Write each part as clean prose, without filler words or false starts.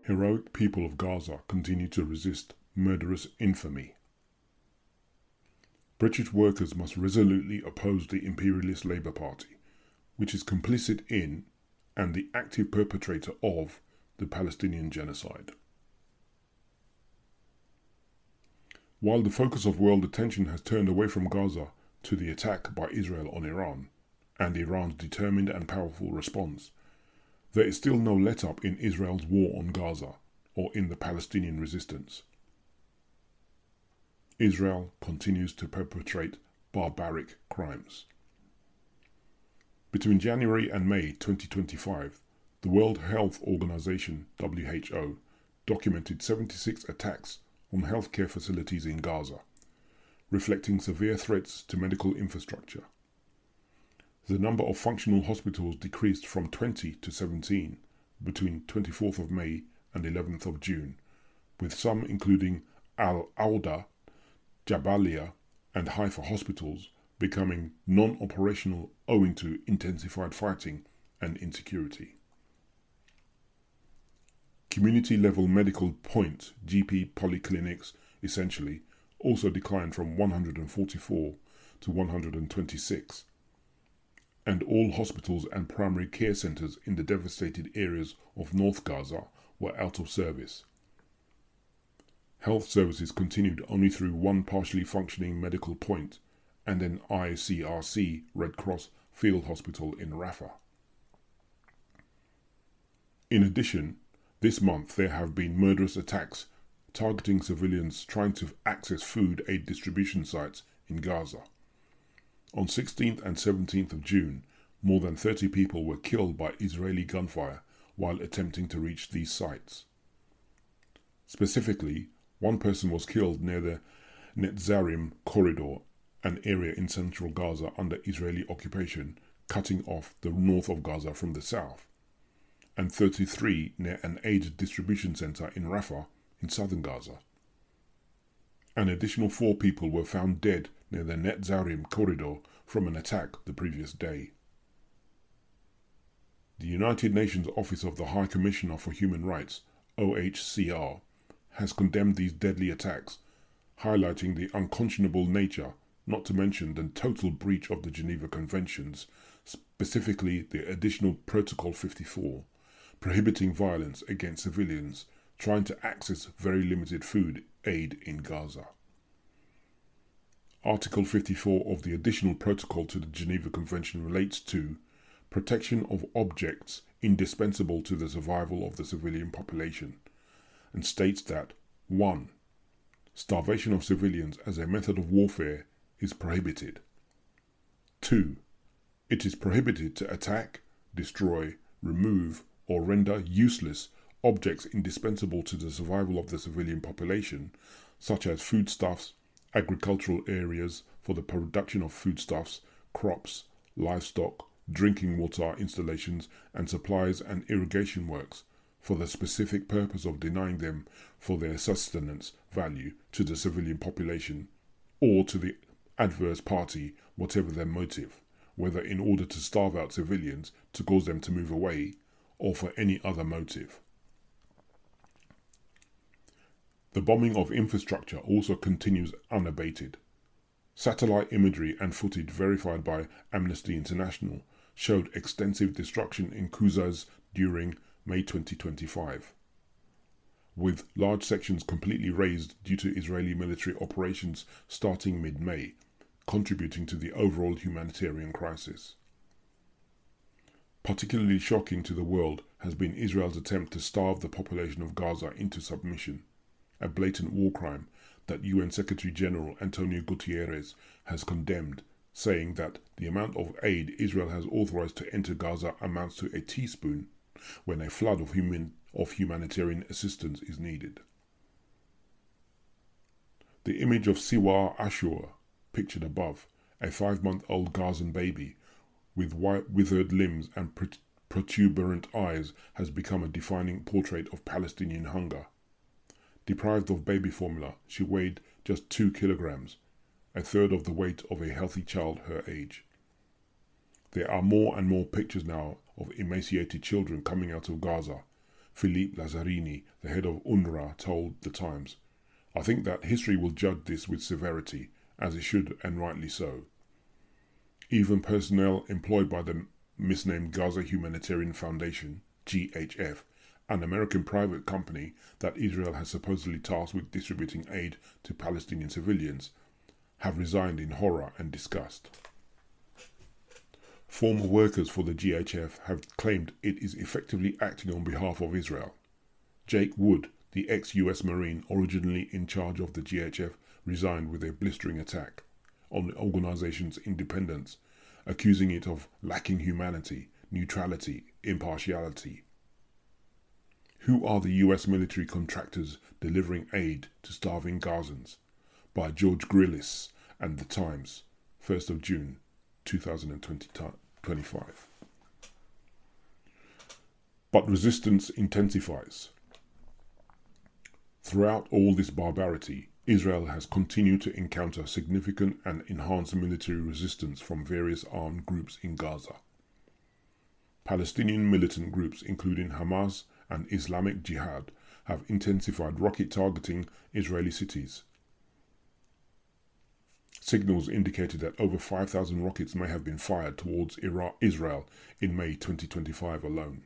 Heroic people of Gaza continue to resist murderous infamy. British workers must resolutely oppose the imperialist Labour Party, which is complicit in and the active perpetrator of the Palestinian genocide. While the focus of world attention has turned away from Gaza to the attack by Israel on Iran, and Iran's determined and powerful response, there is still no let-up in Israel's war on Gaza or in the Palestinian resistance. Israel continues to perpetrate barbaric crimes. Between January and May 2025, the World Health Organization (WHO) documented 76 attacks on healthcare facilities in Gaza, reflecting severe threats to medical infrastructure. The number of functional hospitals decreased from 20 to 17 between 24th of May and 11th of June, with some including Al-Auda, Jabalia and Haifa hospitals becoming non-operational owing to intensified fighting and insecurity. Community-level medical point GP polyclinics, essentially, also declined from 144 to 126, and all hospitals and primary care centres in the devastated areas of North Gaza were out of service. Health services continued only through one partially functioning medical point and an ICRC Red Cross field hospital in Rafah. In addition, this month there have been murderous attacks targeting civilians trying to access food aid distribution sites in Gaza. On 16th and 17th of June, more than 30 people were killed by Israeli gunfire while attempting to reach these sites. Specifically, one person was killed near the Netzarim corridor, an area in central Gaza under Israeli occupation, cutting off the north of Gaza from the south, and 33 near an aid distribution centre in Rafah in southern Gaza. An additional 4 people were found dead near the Netzarim corridor from an attack the previous day. The United Nations Office of the High Commissioner for Human Rights, OHCR, has condemned these deadly attacks, highlighting the unconscionable nature, not to mention the total breach of the Geneva Conventions, specifically the Additional Protocol 54, prohibiting violence against civilians trying to access very limited food aid in Gaza. Article 54 of the Additional Protocol to the Geneva Convention relates to protection of objects indispensable to the survival of the civilian population, and states that 1. Starvation of civilians as a method of warfare is prohibited. 2. It is prohibited to attack, destroy, remove, or render useless objects indispensable to the survival of the civilian population, such as foodstuffs, agricultural areas for the production of foodstuffs, crops, livestock, drinking water installations, and supplies and irrigation works, for the specific purpose of denying them for their sustenance value to the civilian population or to the adverse party, whatever their motive, whether in order to starve out civilians to cause them to move away or for any other motive. The bombing of infrastructure also continues unabated. Satellite imagery and footage verified by Amnesty International showed extensive destruction in Quzaz during May 2025, with large sections completely razed due to Israeli military operations starting mid-May, contributing to the overall humanitarian crisis. Particularly shocking to the world has been Israel's attempt to starve the population of Gaza into submission, a blatant war crime that UN Secretary-General Antonio Guterres has condemned, saying that the amount of aid Israel has authorized to enter Gaza amounts to a teaspoon when a flood of humanitarian assistance is needed. The image of Siwa Ashur, pictured above, a 5-month-old Gazan baby with withered limbs and protuberant eyes, has become a defining portrait of Palestinian hunger. Deprived of baby formula, she weighed just 2 kilograms, a third of the weight of a healthy child her age. There are more and more pictures now of emaciated children coming out of Gaza. Philippe Lazzarini, the head of UNRWA, told The Times, "I think that history will judge this with severity, as it should, and rightly so." Even personnel employed by the misnamed Gaza Humanitarian Foundation, GHF, an American private company that Israel has supposedly tasked with distributing aid to Palestinian civilians, have resigned in horror and disgust. Former workers for the GHF have claimed it is effectively acting on behalf of Israel. Jake Wood, the ex-US Marine originally in charge of the GHF, resigned with a blistering attack on the organization's independence, accusing it of lacking humanity, neutrality, impartiality. Who are the US military contractors delivering aid to starving Gazans? By George Grillis and The Times, 1st of June 2025. But resistance intensifies. Throughout all this barbarity, Israel has continued to encounter significant and enhanced military resistance from various armed groups in Gaza. Palestinian militant groups including Hamas and Islamic Jihad have intensified rocket targeting Israeli cities. Signals indicated that over 5,000 rockets may have been fired towards Israel in May 2025 alone.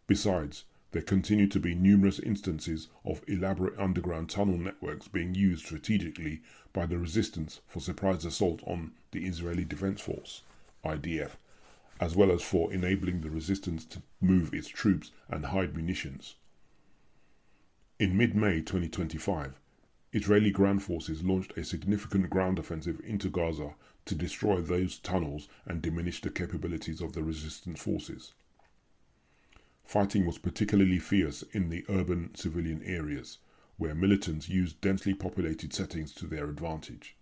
Besides, there continue to be numerous instances of elaborate underground tunnel networks being used strategically by the resistance for surprise assault on the Israeli Defense Force, IDF, as well as for enabling the resistance to move its troops and hide munitions. In mid-May 2025, Israeli ground forces launched a significant ground offensive into Gaza to destroy those tunnels and diminish the capabilities of the resistance forces. Fighting was particularly fierce in the urban civilian areas, where militants used densely populated settings to their advantage.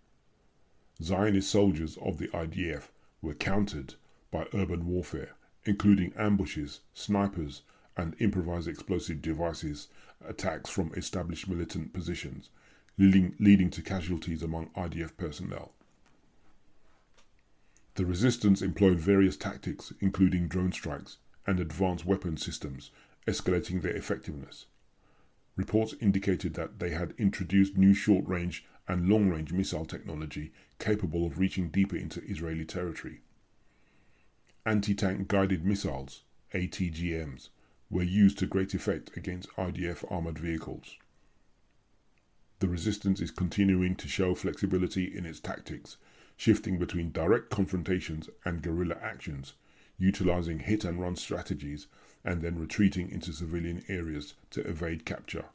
Zionist soldiers of the IDF were countered by urban warfare, including ambushes, snipers, and improvised explosive devices, attacks from established militant positions, leading to casualties among IDF personnel. The resistance employed various tactics, including drone strikes and advanced weapon systems, escalating their effectiveness. Reports indicated that they had introduced new short-range and long-range missile technology capable of reaching deeper into Israeli territory. Anti-tank guided missiles, ATGMs, were used to great effect against IDF armoured vehicles. The resistance is continuing to show flexibility in its tactics, shifting between direct confrontations and guerrilla actions, utilizing hit-and-run strategies, and then retreating into civilian areas to evade capture.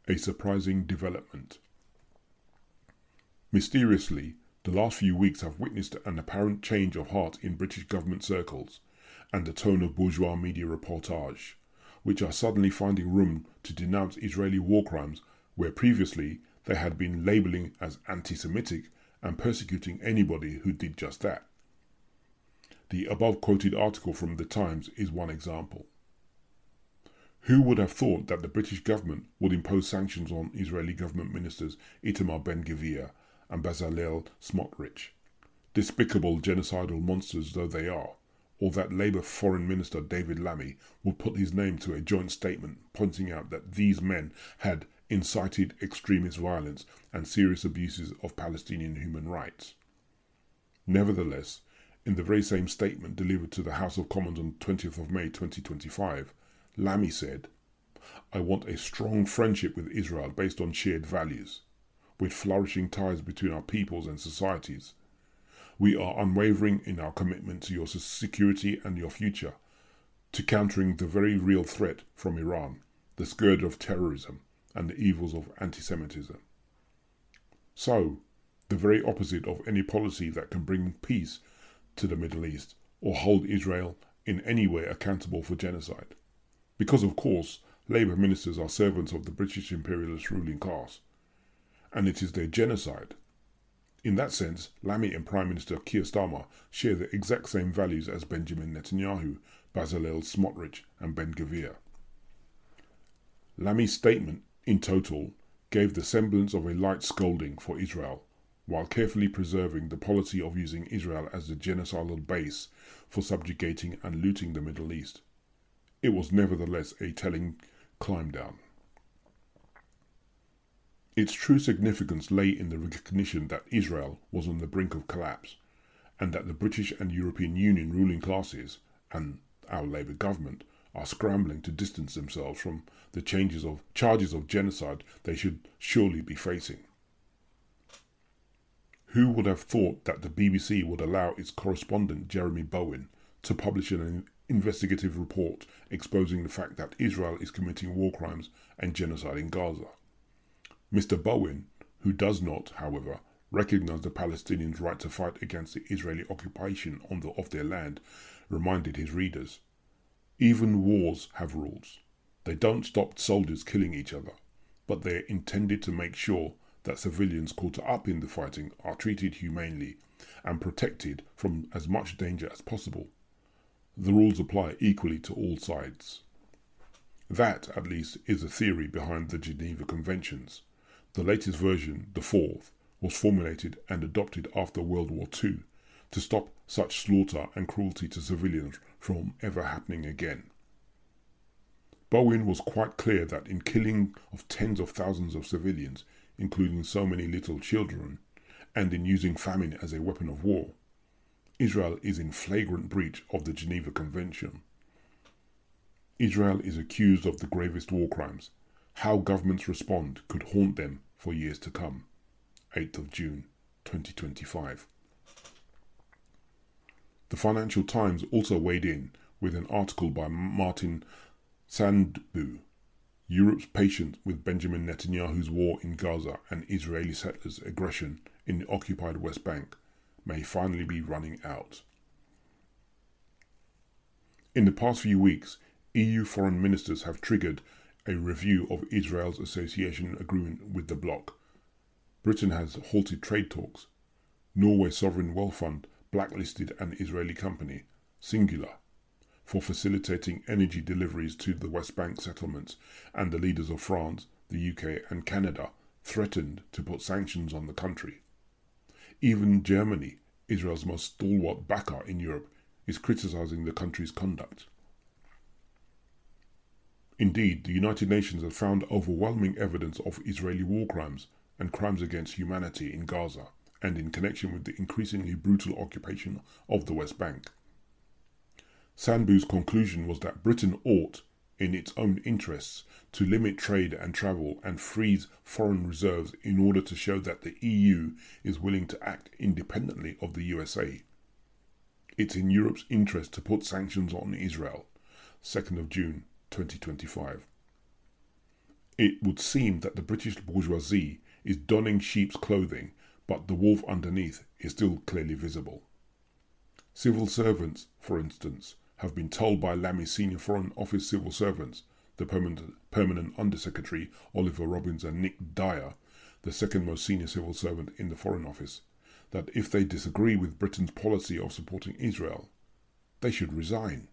A surprising development. Mysteriously, the last few weeks have witnessed an apparent change of heart in British government circles and the tone of bourgeois media reportage, which are suddenly finding room to denounce Israeli war crimes where previously they had been labelling as anti-Semitic and persecuting anybody who did just that. The above-quoted article from The Times is one example. Who would have thought that the British government would impose sanctions on Israeli government ministers Itamar Ben-Gvir and Bezalel Smotrich, despicable genocidal monsters though they are, or that Labour Foreign Minister David Lammy would put his name to a joint statement pointing out that these men had incited extremist violence and serious abuses of Palestinian human rights. Nevertheless, in the very same statement delivered to the House of Commons on 20th of May 2025, Lammy said, "I want a strong friendship with Israel based on shared values, with flourishing ties between our peoples and societies. We are unwavering in our commitment to your security and your future, to countering the very real threat from Iran, the scourge of terrorism, and the evils of anti-Semitism." So, the very opposite of any policy that can bring peace to the Middle East or hold Israel in any way accountable for genocide. Because, of course, Labour ministers are servants of the British imperialist ruling class, and it is their genocide. In that sense, Lammy and Prime Minister Keir Starmer share the exact same values as Benjamin Netanyahu, Bezalel Smotrich and Ben-Gvir. Lamy's statement, in total, gave the semblance of a light scolding for Israel, while carefully preserving the policy of using Israel as the genocidal base for subjugating and looting the Middle East. It was nevertheless a telling climb down. Its true significance lay in the recognition that Israel was on the brink of collapse, and that the British and European Union ruling classes, and our Labour government, are scrambling to distance themselves from the charges of genocide they should surely be facing. Who would have thought that the BBC would allow its correspondent Jeremy Bowen to publish an investigative report exposing the fact that Israel is committing war crimes and genocide in Gaza? Mr. Bowen, who does not, however, recognise the Palestinians' right to fight against the Israeli occupation of their land, reminded his readers, even wars have rules. They don't stop soldiers killing each other, but they are intended to make sure that civilians caught up in the fighting are treated humanely and protected from as much danger as possible. The rules apply equally to all sides. That, at least, is the theory behind the Geneva Conventions. The latest version, the fourth, was formulated and adopted after World War II to stop such slaughter and cruelty to civilians from ever happening again. Bowen was quite clear that in killing of tens of thousands of civilians, including so many little children, and in using famine as a weapon of war, Israel is in flagrant breach of the Geneva Convention. Israel is accused of the gravest war crimes. How governments respond could haunt them for years to come. 8th of June, 2025. The Financial Times also weighed in with an article by Martin Sandbu, Europe's patience with Benjamin Netanyahu's war in Gaza and Israeli settlers' aggression in the occupied West Bank may finally be running out. In the past few weeks, EU foreign ministers have triggered a review of Israel's association agreement with the bloc. Britain has halted trade talks. Norway's sovereign wealth fund blacklisted an Israeli company, Singular, for facilitating energy deliveries to the West Bank settlements, and the leaders of France, the UK and Canada threatened to put sanctions on the country. Even Germany, Israel's most stalwart backer in Europe, is criticising the country's conduct. Indeed, the United Nations have found overwhelming evidence of Israeli war crimes and crimes against humanity in Gaza, and in connection with the increasingly brutal occupation of the West Bank. Sandbu's conclusion was that Britain ought, in its own interests, to limit trade and travel and freeze foreign reserves in order to show that the EU is willing to act independently of the USA. It's in Europe's interest to put sanctions on Israel. 2nd of June, 2025. It would seem that the British bourgeoisie is donning sheep's clothing, but the wolf underneath is still clearly visible. Civil servants, for instance, have been told by Lamy's senior Foreign Office civil servants, the permanent Undersecretary Oliver Robbins and Nick Dyer, the second most senior civil servant in the Foreign Office, that if they disagree with Britain's policy of supporting Israel, they should resign.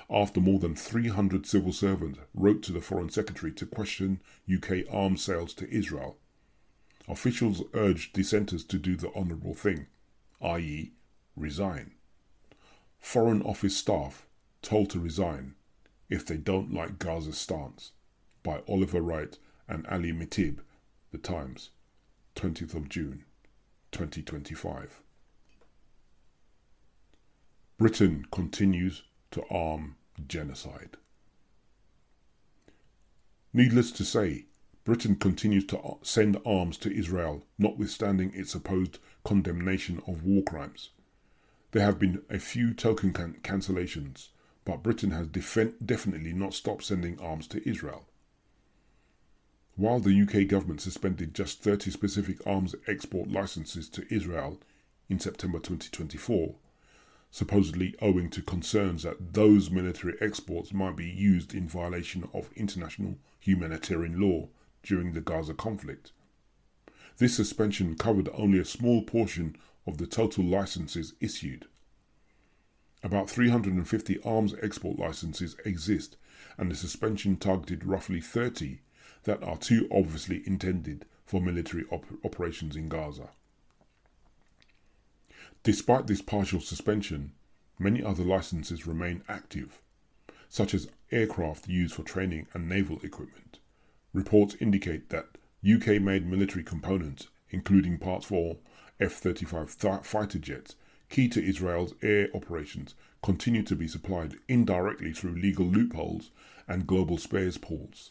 After more than 300 civil servants wrote to the Foreign Secretary to question UK arms sales to Israel, officials urged dissenters to do the honourable thing, i.e. resign. Foreign Office staff told to resign if they don't like Gaza's stance, by Oliver Wright and Ali Mitib, The Times, 20th of June, 2025. Britain continues to arm genocide. Needless to say, Britain continues to send arms to Israel, notwithstanding its supposed condemnation of war crimes. There have been a few token cancellations, but Britain has definitely not stopped sending arms to Israel. While the UK government suspended just 30 specific arms export licenses to Israel in September 2024, supposedly owing to concerns that those military exports might be used in violation of international humanitarian law during the Gaza conflict. This suspension covered only a small portion of the total licenses issued. About 350 arms export licenses exist, and the suspension targeted roughly 30 that are too obviously intended for military operations in Gaza. Despite this partial suspension, many other licenses remain active, such as aircraft used for training and naval equipment. Reports indicate that UK-made military components, including parts for F-35 fighter jets, key to Israel's air operations, continue to be supplied indirectly through legal loopholes and global spares pools.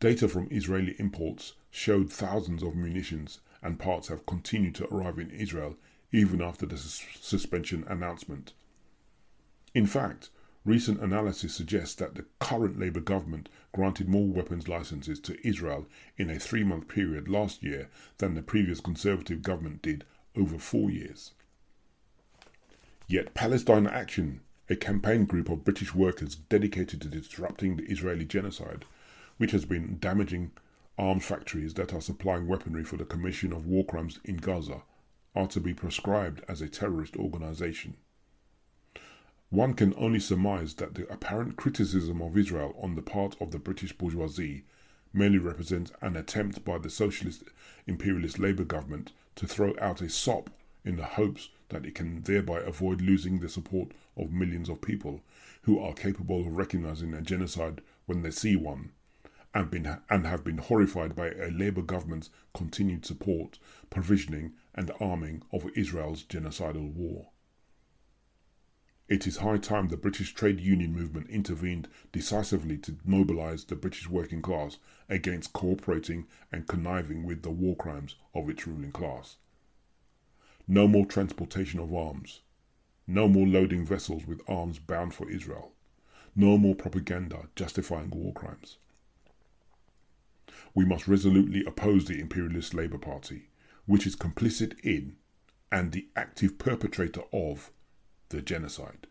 Data from Israeli imports showed thousands of munitions and parts have continued to arrive in Israel even after the suspension announcement. In fact, recent analysis suggests that the current Labour government granted more weapons licenses to Israel in a 3-month period last year than the previous Conservative government did over 4 years. Yet Palestine Action, a campaign group of British workers dedicated to disrupting the Israeli genocide, which has been damaging arms factories that are supplying weaponry for the commission of war crimes in Gaza, are to be proscribed as a terrorist organisation. One can only surmise that the apparent criticism of Israel on the part of the British bourgeoisie merely represents an attempt by the socialist imperialist Labour government to throw out a sop in the hopes that it can thereby avoid losing the support of millions of people who are capable of recognising a genocide when they see one, and have been horrified by a Labour government's continued support, provisioning and arming of Israel's genocidal war. It is high time the British trade union movement intervened decisively to mobilise the British working class against cooperating and conniving with the war crimes of its ruling class. No more transportation of arms. No more loading vessels with arms bound for Israel. No more propaganda justifying war crimes. We must resolutely oppose the imperialist Labour Party, which is complicit in and the active perpetrator of the genocide.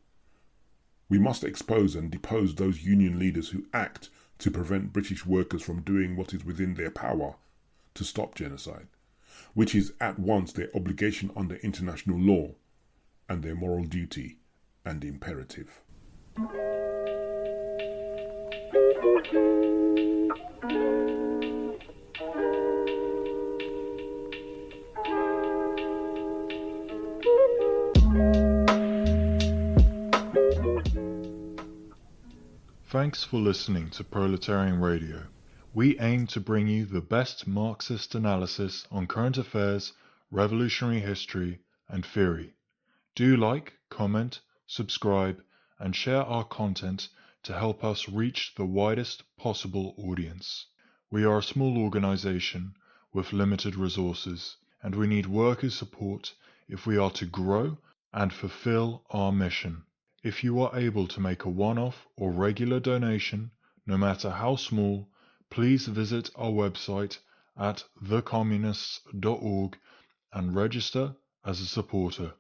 We must expose and depose those union leaders who act to prevent British workers from doing what is within their power to stop genocide, which is at once their obligation under international law and their moral duty and imperative. Thanks for listening to Proletarian Radio. We aim to bring you the best Marxist analysis on current affairs, revolutionary history, and theory. Do like, comment, subscribe, and share our content to help us reach the widest possible audience. We are a small organization with limited resources, and we need workers' support if we are to grow and fulfill our mission. If you are able to make a one-off or regular donation, no matter how small, please visit our website at thecommunists.org and register as a supporter.